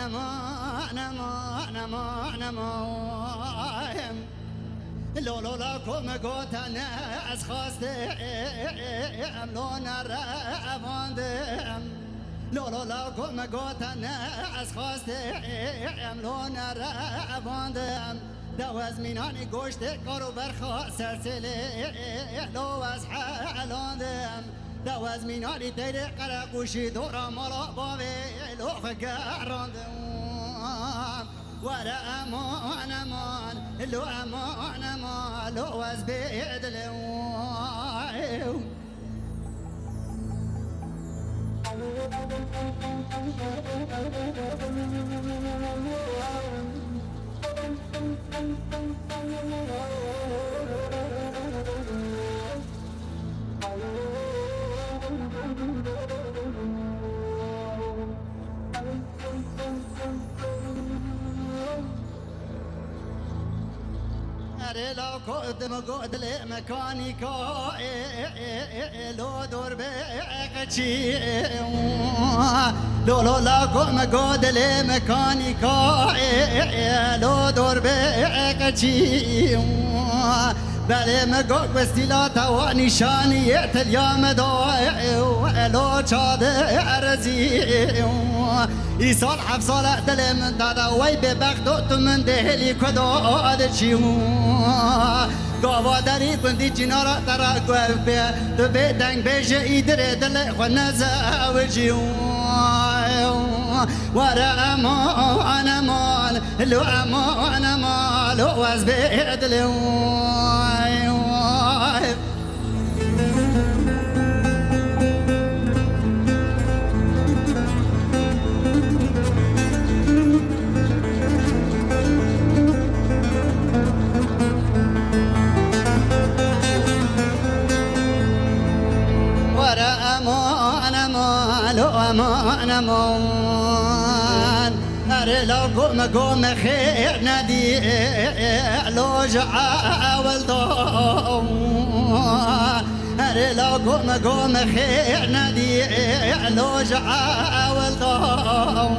امان امان امان امان لولو لکم گوتن از خواسته لو نرواندم لولو لکم گوتن از خواسته لو نرواندم دو از مینان گوشت کارو برخوا سلسله لو از حلاندم دو از مینانی تیر قرقوشی دورا مالا باوی لو خگراندم ورا امان امان لو امان امان لو از بیدلو لو قدم قدل مكانيكا لو دور بقشي لو لكم قدل مكانيكا لو دور بقشي بله مگوک وسیلا تا نشانی تلیام دای لو چاد ارزی ای سال 7 سال دل من دادا وی به بخت تو من دهلی کداد چیو گاوا داری کندی جنارا ترا گوه تو به دنگ بشه ایدر دل خو نزاوجیو ورا امان امان لو امان امان لو از بدلو امان امان اري لو قوم خير نادي لو جعا والضوء اري لو قوم خير نادي لو جعا والضوء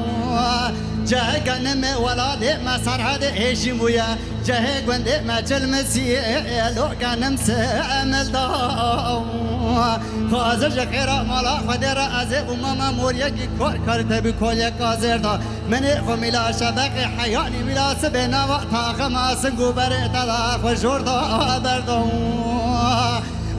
جه قنم ولادي ما صار هذا ايش مويا جه قند ما جلمسي لو قنم سامل ضوء خازر جخيرا مالا خدر ازه وماما موريكي كارت بكل كازر دا من خميلا شبك حياني ميلا سبنا وقتا خماس غبر تلا خجور دا بردو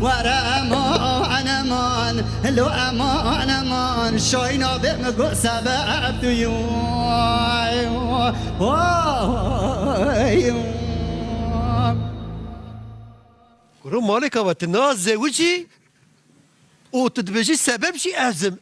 ورا امان امان لو امان امان شاينا بمگو سبب ديو كرو مالك وتناز زوجي وتدبجي سبب شي أزم